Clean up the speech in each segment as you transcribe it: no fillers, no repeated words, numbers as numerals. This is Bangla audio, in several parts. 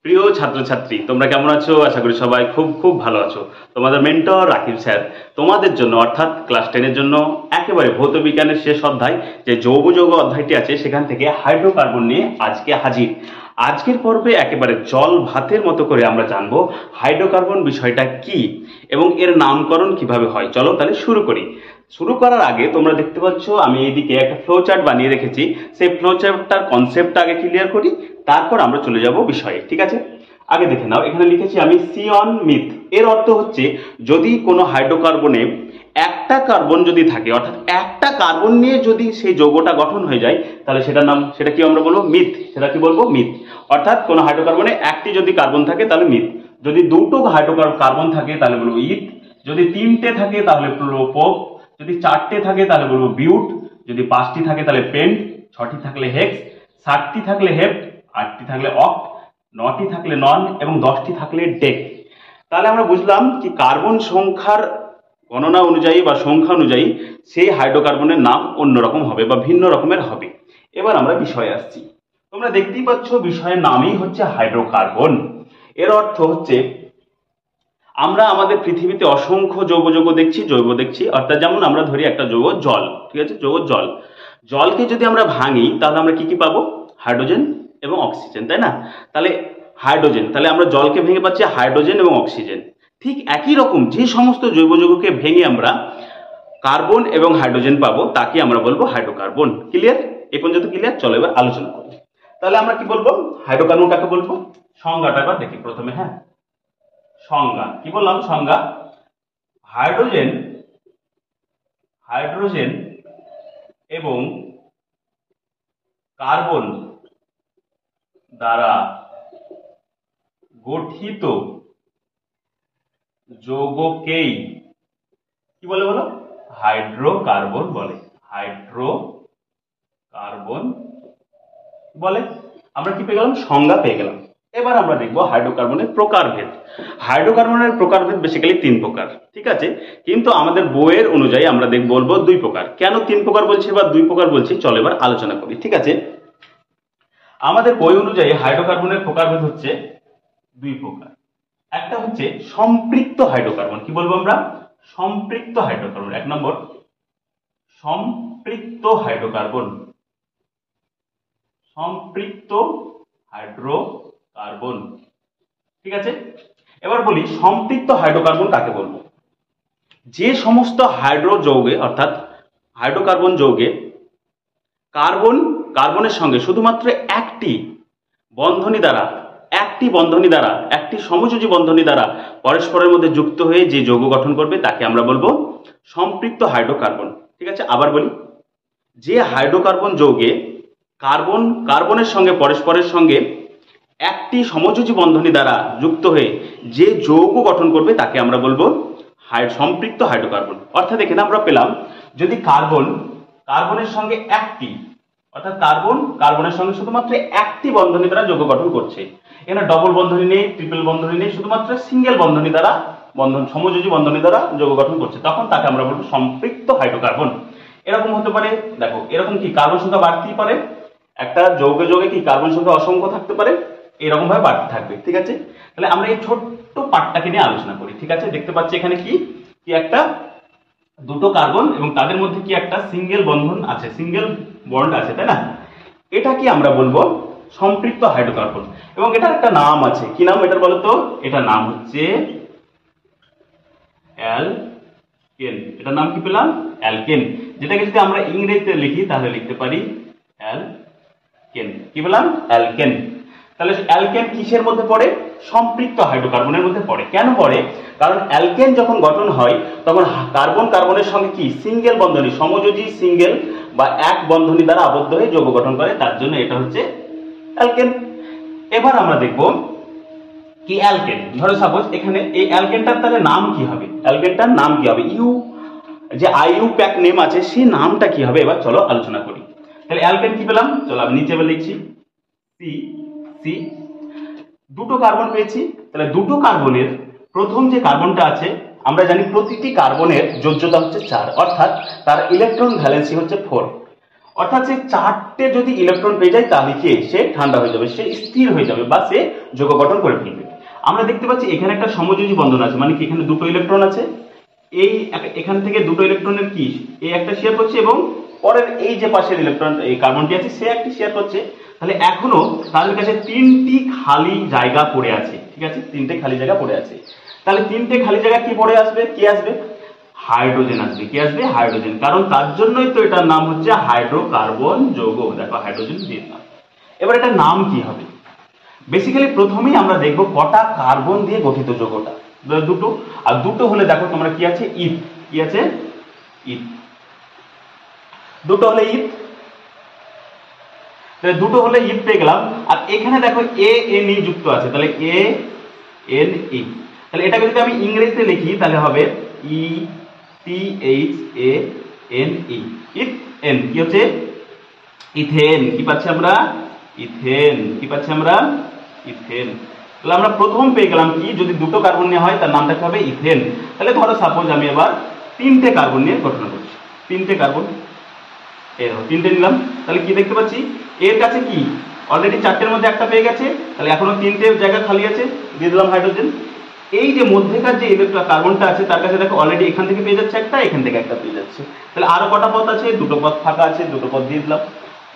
প্রিয় ছাত্রছাত্রী, তোমরা কেমন আছো? আশা করি সবাই খুব খুব ভালো আছো। তোমাদের মেন্টর রাকিব স্যার তোমাদের জন্য অর্থাৎ ক্লাস 10 এর জন্য একেবারে ভৌত বিজ্ঞানের শেষ অধ্যায় যে জৈব যৌগ অধ্যায়টি আছে সেখান থেকে হাইড্রোকার্বন নিয়ে আজকে হাজির। আজকের পর্বে একেবারে জল ভাতের মতো করে আমরা জানবো হাইড্রোকার্বন বিষয়টা কি এবং এর নামকরণ কিভাবে হয়। চলো তাহলে শুরু করি। শুরু করার আগে তোমরা দেখতে পাচ্ছ আমি এইদিকে একটা ফ্লো চার্ট বানিয়ে রেখেছি। সেই ফ্লো চার্টটার কনসেপ্টটা আগে ক্লিয়ার করি, তারপর আমরা চলে যাব বিষয়ে। ঠিক আছে, আগে দেখে নাও। এখানে লিখেছি আমি সি অন মিথ। এর অর্থ হচ্ছে যদি কোনো হাইড্রোকার্বনে একটা কার্বন যদি থাকে, অর্থাৎ একটা কার্বন নিয়ে যদি সেই যৌগটা গঠন হয়ে যায়, তাহলে সেটা কি আমরা বলবো? মিথ। সেটা কি বলবো? মিথ। অর্থাৎ কোনো হাইড্রোকার্বনে একটি যদি কার্বন থাকে তাহলে মিথ, যদি দুটো কার্বন থাকে তাহলে বলবো ইথ, যদি তিনটে থাকে তাহলে বলবো প্রোপ, যদি চারটে থাকে তাহলে বলবো বিউট, যদি পাঁচটি থাকে তাহলে পেন্ট, ছটি থাকলে হেক্স, সাতটি থাকলে হেপ্ট, আটটি থাকলে অক্ট, নটি থাকলে নন এবং 10টি থাকলে ডেক। তাহলে আমরা বুঝলাম কি কার্বন সংখ্যার গণনা অনুযায়ী বা সংখ্যা অনুযায়ী সেই হাইড্রোকার্বনের নাম অন্যরকম হবে বা ভিন্ন রকমের হবে। এবার আমরা বিষয়ে আসছি। তোমরা দেখতেই পাচ্ছ বিষয়ের নামই হচ্ছে হাইড্রোকার্বন। এর অর্থ হচ্ছে আমরা আমাদের পৃথিবীতে অসংখ্য জৈব দেখছি, অর্থাৎ যেমন আমরা ধরি একটা যৌগ জল। ঠিক আছে, যৌগ জল। জলকে যদি আমরা ভাঙি তাহলে আমরা কি কি পাবো? হাইড্রোজেন এবং অক্সিজেন, তাই না? তাহলে হাইড্রোজেন, তাহলে আমরা জলকে ভেঙে পাচ্ছি হাইড্রোজেন এবং অক্সিজেন। ঠিক একই রকম যে সমস্ত জৈব যৌগকে ভেঙে আমরা কার্বন এবং হাইড্রোজেন পাবো তাকে আমরা বলবো হাইড্রোকার্বন। ক্লিয়ার? এ পর্যন্ত ক্লিয়ার? চলো এবার আলোচনা করি। তাহলে আমরা কি বলবো? হাইড্রোকার্বন কাকে বলবো? সংজ্ঞাটা এবার দেখি প্রথমে। হ্যাঁ, সংজ্ঞা কি বললাম? সংজ্ঞা হাইড্রোজেন এবং কার্বন দ্বারা গঠিত যৌগকেই কি বলে বলো? হাইড্রোকার্বন বলে। হাইড্রোকার্বন বলে। আমরা কি পেয়ে গেলাম? সংজ্ঞা পেয়ে গেলাম। এবার আমরা দেখবো হাইড্রোকার্বনের প্রকারভেদ। হাইড্রোকার্বনের প্রকারভেদ বেসিক্যালি 3 প্রকার। ঠিক আছে, কিন্তু আমাদের বইয়ের অনুযায়ী আমরা বলবো 2 প্রকার। কেন 3 প্রকার বলছি বা 2 প্রকার বলছি, চলো এবার আলোচনা করি। ঠিক আছে, আমাদের বই অনুযায়ী হাইড্রোকার্বনের প্রকারভেদ হচ্ছে 2 প্রকার। একটা হচ্ছে সম্পৃক্ত হাইড্রোকার্বন। কি বলবো আমরা? সম্পৃক্ত হাইড্রোকার্বন। 1 নম্বর সম্পৃক্ত হাইড্রোকার্বন। সম্পৃক্ত হাইড্রোকার্বন। ঠিক আছে, এবার বলি সম্পৃক্ত হাইড্রোকার্বন কাকে বলবো? যে সমস্ত যৌগে অর্থাৎ হাইড্রোকার্বন যৌগে কার্বনের সঙ্গে শুধুমাত্র একটি বন্ধনী দ্বারা একটি সমযোজী বন্ধনী দ্বারা পরস্পরের মধ্যে যুক্ত হয়ে যে যৌগ গঠন করবে তাকে আমরা বলবো সম্পৃক্ত হাইড্রোকার্বন। ঠিক আছে, আবার বলি, যে হাইড্রোকার্বন যৌগে কার্বনের সঙ্গে পরস্পরের সঙ্গে একটি সমযোজী বন্ধনী দ্বারা যুক্ত হয়ে যে যৌগ গঠন করবে তাকে আমরা বলবো সম্পৃক্ত হাইড্রোকার্বন। অর্থাৎ এখানে আমরা পেলাম যদি কার্বনের সঙ্গে একটি, অর্থাৎ কার্বনের সঙ্গে শুধুমাত্র একটি বন্ধনী দ্বারা যৌগ গঠন করছে, এখানে ডবল বন্ধনী নেই, ট্রিপল বন্ধনী নেই, শুধুমাত্র সিঙ্গেল বন্ধনী দ্বারা সমযোজী বন্ধনী দ্বারা যৌগ গঠন করছে, তখন তাকে আমরা বলবো সম্পৃক্ত হাইড্রোকার্বন। এরকম হতে পারে, দেখো এরকম কি কার্বন সংখ্যা বাড়তেই পারে, একটা যৌগে কি কার্বন সংখ্যা অসংখ্য থাকতে পারে, এরকম ভাবে বাড়তে থাকবে। ঠিক আছে, তাহলে আমরা এই ছোট্ট পার্টটাকে নিয়ে আলোচনা করি। ঠিক আছে, দেখতে পাচ্ছি এখানে কি একটা দুটো কার্বন এবং তাদের মধ্যে কি একটা সিঙ্গেল বন্ধন আছে, সিঙ্গেল বন্ড আছে, তাই না? এটা কি আমরা বলবো সম্পৃক্ত হাইড্রোকার্বন। এবং এটার একটা নাম আছে। কি নাম এটার বলতো? এটার নাম হচ্ছে অ্যালকেন। এটার নাম কি পেলাম? অ্যালকেন। যেটাকে যদি আমরা ইংরেজিতে লিখি তাহলে লিখতে পারি অ্যালকেন। কি পেলাম? অ্যালকেন। তাহলে অ্যালকেন কিসের মধ্যে পড়ে? সম্পৃক্ত হাইড্রোকার্বনের মধ্যে পড়ে। কেন পড়ে? কারণ অ্যালকেন যখন গঠন হয় তখন কার্বনের সঙ্গে কি সিঙ্গেল বন্ধনী, সমযোজী সিঙ্গেল বা এক বন্ধনী দ্বারা আবদ্ধ হয়ে যৌগ গঠন করে, তার জন্য এটা হচ্ছে অ্যালকেন। এবার আমরা দেখব কি অ্যালকেন। ধরো সাপোজ এখানে এই অ্যালকেনটার তাহলে নাম কি হবে? অ্যালকেনটার নাম কি হবে? যে IUPAC নেম আছে সেই নামটা কি হবে? এবার চলো আলোচনা করি। তাহলে অ্যালকেন কি পেলাম? চলো আমি নিচে লিখছি সি। দুটো কার্বন পেয়েছি। তাহলে দুটো কার্বনের প্রথম যে কার্বনটা আছে আমরা জানি প্রতিটি কার্বনের যোজ্যতা হচ্ছে 4, অর্থাৎ তার ইলেকট্রন ভ্যালেন্সি হচ্ছে 4। অর্থাৎ সে চারটে যদি ইলেকট্রন পেয়ে যায় তাহলে কি সে ঠান্ডা হয়ে যাবে, সে স্থির হয়ে যাবে বা সে যৌগ গঠন করে ফেলবে। আমরা দেখতে পাচ্ছি এখানে একটা সমযোজী বন্ধন আছে, মানে কি এখানে দুটো ইলেকট্রন আছে, এই এখান থেকে দুটো ইলেকট্রনের কি এই একটা শেয়ার করছে এবং পরের এই যে পাশের ইলেকট্রন এই কার্বনটি আছে সে একটি শেয়ার করছে। তাহলে এখনো তাদের কাছে তিনটি খালি জায়গা পড়ে আছে, ঠিক আছে, তিনটে খালি জায়গা পড়ে আছে। তাহলে তিনটে খালি জায়গা কি পড়ে আসবে, কি আসবে, হাইড্রোজেন আসবে। কি আসবে, হাইড্রোজেন, কারণ তার জন্যই তো এটার নাম হচ্ছে হাইড্রোকার্বন যৌগ। দেখো হাইড্রোজেন দিয়ে দিলাম। এবার এটার নাম কি হবে, বেসিক্যালি প্রথমেই আমরা দেখবো কটা কার্বন দিয়ে গঠিত যৌগটা, দুটো। আর দুটো হলে দেখো তোমরা কি আছে, ইথ, কি আছে, ইথ, দুটো হলে ইথ, দুটো হলে ইথ পেয়ে গেলাম। আর এখানে দেখো এ এন ই যুক্ত আছে, তাহলে এ এন ই, তাহলে এটাকে যদি আমি ইংরেজিতে লিখি তাহলে হবে E T H A N E, eth N, কি হচ্ছে, ইথেন। কি পাচ্ছি আমরা, ইথেন, কি পাচ্ছি আমরা, ইথেন। তাহলে আমরা প্রথম পেয়ে গেলাম কি, যদি দুটো কার্বন নিয়ে হয় তার নামটা কি হবে, ইথেন। তাহলে ধরো সাপোজ আমি এবার তিনটে কার্বন নিয়ে গঠন করছি, তিনটে কার্বন, তিনটে নিলাম। তাহলে কি দেখতে পাচ্ছি, এর কাছে কি অলরেডি চারটের মধ্যে একটা পেয়ে গেছে, তাহলে এখনো তিনটে জায়গা খালি আছে, দিয়ে দিলাম হাইড্রোজেন। এই যে মধ্যেকার যে কার্বনটা আছে তার কাছে দেখো অলরেডি এখান থেকে পেয়ে যাচ্ছে একটা, এখান থেকে একটা পেয়ে যাচ্ছে, তাহলে আরো কটা পথ আছে, দুটো পথ ফাঁকা আছে, দুটো পথ দিয়ে দিলাম।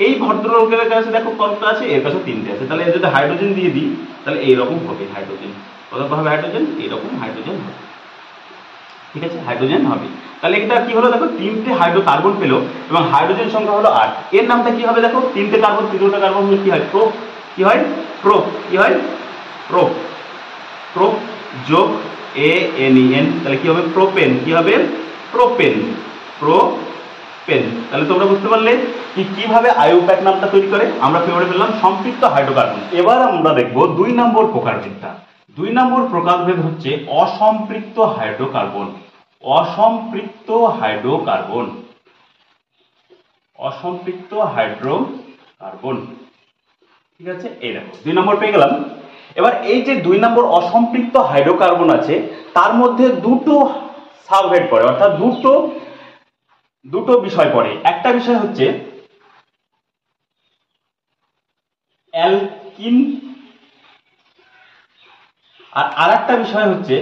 এই ভদ্রলোকের কাছে দেখো কতটা আছে, এর কাছে তিনটে আছে, তাহলে যদি হাইড্রোজেন দিয়ে দিই তাহলে এইরকম হবে হাইড্রোজেন, কত হবে হাইড্রোজেন, এইরকম হাইড্রোজেন হবে, ঠিক আছে, হাইড্রোজেন হবে। তাহলে এটা কি হলো, দেখো তিনটে হাইড্রোকার্বন পেলো এবং হাইড্রোজেন সংখ্যা হলো 8। এর নামটা কি হবে, দেখো তিনটে কার্বন, তিনটা কার্বন হলে কি হয়, প্রো, কি হয়, প্রো, কি হয়, প্রো, প্রো যোগ এ এন ই এন, তাহলে কি হবে, প্রোপেন, কি হবে, প্রোপেন, প্রোপেন। তাহলে তোমরা বুঝতে পারলে কি কিভাবে আইউপ্যাক নামটা তৈরি করে, আমরা পেয়ে পেলাম সম্পৃক্ত হাইড্রোকার্বন। এবার আমরা দেখবো 2 নম্বর প্রকারভেদটা। 2 নম্বর প্রকারভেদ হচ্ছে অসম্পৃক্ত হাইড্রোকার্বন, অসম্পৃক্ত হাইড্রোকার্বন, অসম্পৃক্ত হাইড্রোকার্বন, ঠিক আছে। এই দেখো 2 নম্বর পেয়ে গেলাম। এবার এই যে 2 নম্বর অসম্পৃক্ত হাইড্রোকার্বন আছে তার মধ্যে দুটো সাবহেড পড়ে, অর্থাৎ দুটো বিষয় পড়ে। একটা বিষয় হচ্ছে অ্যালকিন আর আরেকটা বিষয় হচ্ছে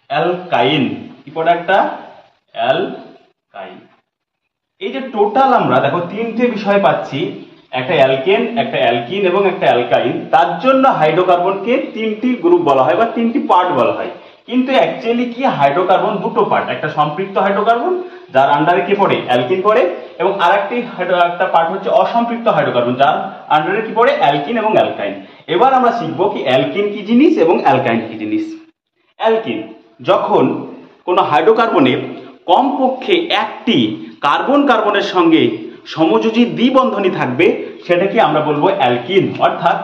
অ্যালকাইন। কি পড়ে, একটা অ্যালকাইন। এই যে টোটাল আমরা দেখো তিনটে বিষয় পাচ্ছি, একটা অ্যালকেন, একটা অ্যালকিন এবং একটা অ্যালকাইন। তার জন্য হাইড্রোকার্বনকে তিনটি গ্রুপ বলা হয় বা তিনটি পার্ট বলা হয়, কিন্তু অ্যাকচুয়ালি কি হাইড্রোকার্বন দুটো পার্ট, একটা সম্পৃক্ত হাইড্রোকার্বন যার আন্ডারে কি পড়ে, অ্যালকিন পড়ে, এবং আরেকটি একটা পার্ট হচ্ছে অসম্পৃক্ত হাইড্রোকার্বন যার আন্ডারে কি পড়ে, অ্যালকিন এবং অ্যালকাইন। এবার আমরা শিখবো কি অ্যালকিন কি জিনিস এবং অ্যালকাইন কি জিনিস। অ্যালকিন, যখন কোনো হাইড্রোকার্বনে কমপক্ষে একটি কার্বন কার্বনের সঙ্গে সমযোজী দ্বিবন্ধনী থাকবে সেটাকে আমরা বলবো অ্যালকিন। অর্থাৎ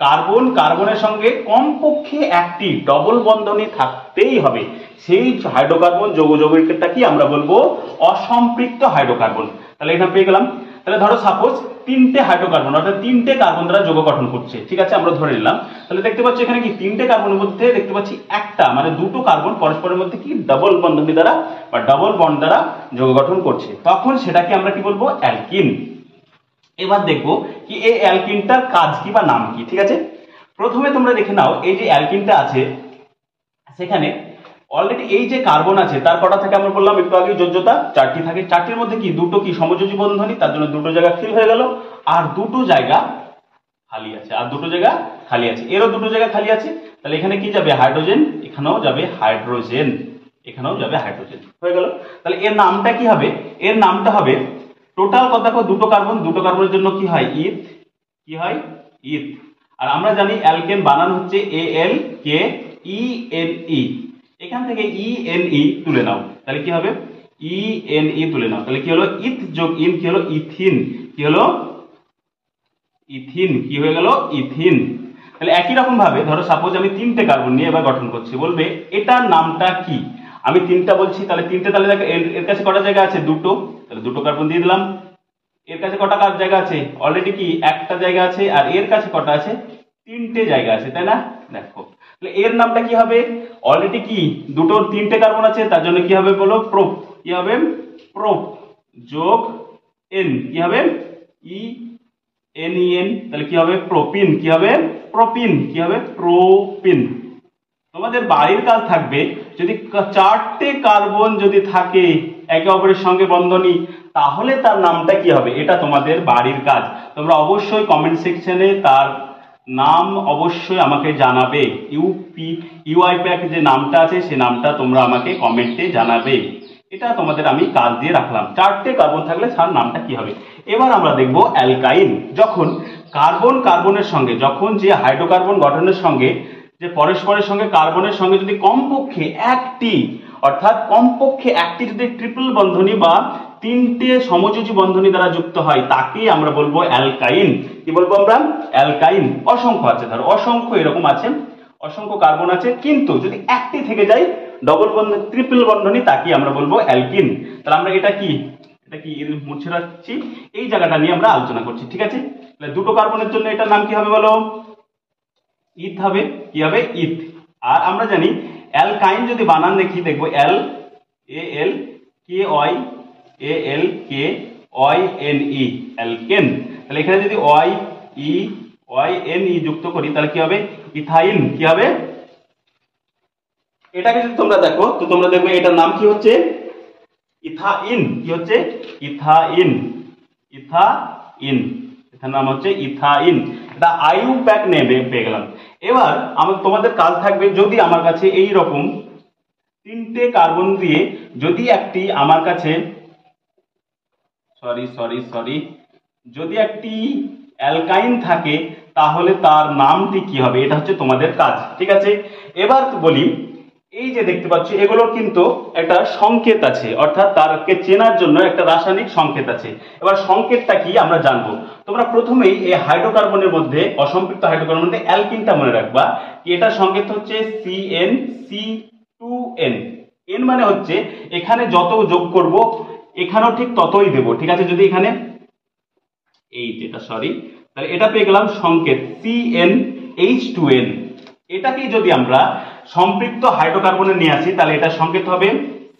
কার্বন কার্বনের সঙ্গে কমপক্ষে একটি ডবল বন্ধনী থাকতেই হবে, সেই হাইড্রোকার্বন যৌগটাকে আমরা বলবো অসম্পৃক্ত হাইড্রোকার্বন। তাহলে এটা পেয়ে গেলাম। তাহলে ধরো সাপোজ তিনটে হাইড্রোকার্বন অর্থাৎ তিনটে কার্বন দ্বারা যৌগ গঠন করছে, ঠিক আছে, আমরা ধরে নিলাম। তাহলে দেখতে পাচ্ছি এখানে কি তিনটে কার্বনের মধ্যে দেখতে পাচ্ছি একটা মানে দুটো কার্বন পরস্পরের মধ্যে কি ডাবল বন্ধনী দ্বারা বা ডাবল বন্ড দ্বারা যৌগ গঠন করছে, তখন সেটাকে আমরা কি বলবো, অ্যালকিন। এবার দেখবো কি এই অ্যালকিনটার কাজ কি বা নাম কি, ঠিক আছে। প্রথমে তোমরা দেখে নাও এই যে অ্যালকিনটা আছে সেখানে অলরেডি এই যে কার্বন আছে তার কটা থাকে আমরা বললাম একটু আগে, যোজ্যতা 4টি থাকে। 4টির মধ্যে কি দুটো কি সমযোজী বন্ধনী, তার জন্য দুটো জায়গা ফিল হয়ে গেল, আর দুটো জায়গা খালি আছে, আর দুটো জায়গা খালি আছে, এরও দুটো জায়গা খালি আছে। তাহলে এখানে কি যাবে, হাইড্রোজেন, এখানেও যাবে হাইড্রোজেন, এখানেও যাবে হাইড্রোজেন, হয়ে গেল। তাহলে এর নামটা কি হবে, এর নামটা হবে টোটাল কত, দেখো দুটো কার্বন, দুটো কার্বনের জন্য কি হয়, ইথ, কি হয়, ইথ। আর আমরা জানি অ্যালকেন বানান হচ্ছে এ এল কে ই এন ই, এখান থেকে ই এন ই তুলে নাও, তাহলে কি হবে, ই এন ই তুলে নাও, তাহলে কি হলো, ইথ যোগ ইন কি হলো, ইথিন, কি হলো, ইথিন, কি হয়ে গেল, ইথিন। তাহলে একই রকম ভাবে ধরো সাপোজ আমি তিনটে কার্বন নিয়ে এবার গঠন করছি, বলবে এটার নামটা কি, আমি তিনটা বলছি, তাহলে তিনটে, তাহলে দেখো এর কাছে কটা জায়গা আছে, দুটো, তাহলে দুটো কার্বন দিয়ে দিলাম। এর কাছে কটা জায়গা আছে, অলরেডি কি একটা জায়গা আছে, আর এর কাছে কটা আছে, তিনটে জায়গা আছে, তাই না, দেখো। তাহলে এর নামটা কি হবে, অলরেডি কি দুটো তিনটে কার্বন আছে তার জন্য কি হবে বলো, প্রোপ, কি হবে, প্রোপ, যোগ এন কি হবে ই এন ই এন, তাহলে কি হবে প্রোপিন, কি হবে প্রোপিন, কি হবে প্রোপিন। তোমাদের বাড়ির কাজ থাকবে যদি চারটে কার্বন যদি থাকে একে অপরের সঙ্গে বন্ধনী, তাহলে তার নামটা কি হবে, এটা তোমাদের বাড়ির কাজ। তোমরা অবশ্যই কমেন্ট সেকশনে তার নাম অবশ্যই আমাকে জানাবে। ইউআইপ্যাক যে নামটা আছে সেই নামটা তোমরা আমাকে কমেন্টে জানাবে। এটা তোমাদের আমি কাজ দিয়ে রাখলাম, চারটে কার্বন থাকলে তার নামটা কি হবে। এবার আমরা দেখব অ্যালকাইন। যখন কার্বন কার্বনের সঙ্গে, যখন যে হাইড্রোকার্বন গঠনের সঙ্গে যে পরস্পরের সঙ্গে কার্বনের সঙ্গে যদি কমপক্ষে একটি, অর্থাৎ কমপক্ষে একটি যদি ট্রিপল বন্ধনী বা তিনটে সমযোজী বন্ধনী দ্বারা যুক্ত হয়, তাকেই আমরা বলবো অ্যালকাইন। কি বলবো আমরা, অ্যালকাইন। অসংখ্য আছে, ধরো অসংখ্য এরকম আছে, অসংখ্য কার্বন আছে, কিন্তু যদি একটি থেকে যায় ডবল বন্ধনী ট্রিপল বন্ধনী, তাকে আমরা বলবো অ্যালকিন। তাহলে আমরা এটা কি মুছে রাখছি, এই জায়গাটা নিয়ে আমরা আলোচনা করছি, ঠিক আছে। তাহলে দুটো কার্বনের জন্য এটার নাম কি হবে বলো, ইথ হবে, কি হবে ইথ। আর আমরা জানি অ্যালকাইন যদি বানান দেখি দেখবো এল এ এল কে Y A L K Y N E, alkane. তাহলে এখানে যদি ওয়াই এন ই যুক্ত করি তাহলে কি হবে ইথাইন, কি হবে। এটাকে যদি তোমরা দেখো তো তোমরা দেখবে এটার নাম কি হচ্ছে ইথাইন, কি হচ্ছে ইথাইন, ইথাইন, এটার নাম হচ্ছে ইথাইন। এটা আইইউপ্যাক নেমে পেয়ে গেলাম। এবার তোমাদের কাজ থাকবে, যদি আমার কাছে এই রকম তিনটে কার্বন দিয়ে যদি একটি আমার কাছে যদি একটি অ্যালকাইন থাকে, তাহলে তার নামটি কি হবে, এটা হচ্ছে তোমাদের কাজ, ঠিক আছে। এবার বলি, এই যে দেখতে পাচ্ছ এগুলোর কিন্তু একটা সংকেত আছে, অর্থাৎ তারকে চেনার জন্য একটা রাসায়নিক সংকেত আছে। এবার সংকেতটা কি আমরা জানবো। তোমরা প্রথমেই এই হাইড্রোকার্বনের মধ্যে, অসম্পৃক্ত হাইড্রোকার্বনের মধ্যে অ্যালকিনটা মনে রাখবা, এটা সংকেত হচ্ছে CN, এন মানে হচ্ছে এখানে যত যোগ করব এখানেও ঠিক ততই দেব, ঠিক আছে। যদি এখানে এই যেটা তাহলে এটা পেয়ে গেলাম সংকেত CnH2n। এটাকেই যদি আমরা সম্পৃক্ত হাইড্রোকার্বনে নিয়ে আসি তাহলে এটা সংকেত হবে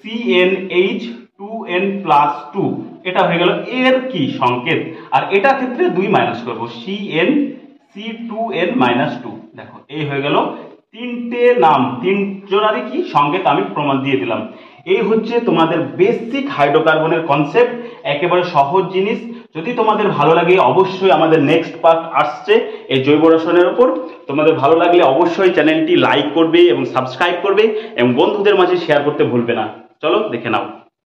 CnH2n+2। এটা হয়ে গেল এর কি সংকেত, আর এটা ক্ষেত্রে 2 মাইনাস করব, CnC2n-2। দেখো এই হয়ে গেল তিনটে নাম, তিনজনারই কি সংকেত আমি প্রমাণ দিয়ে দিলাম। এই হচ্ছে তোমাদের বেসিক হাইড্রোকার্বনের কনসেপ্ট, একেবারে সহজ জিনিস। যদি তোমাদের ভালো লাগে অবশ্যই আমাদের নেক্সট পার্ট আসছে এই জৈব রসায়নের উপর। তোমাদের ভালো লাগলে অবশ্যই চ্যানেলটি লাইক করবে এবং সাবস্ক্রাইব করবে এবং বন্ধুদের মাঝে শেয়ার করতে ভুলবে না। চলো দেখে নাও।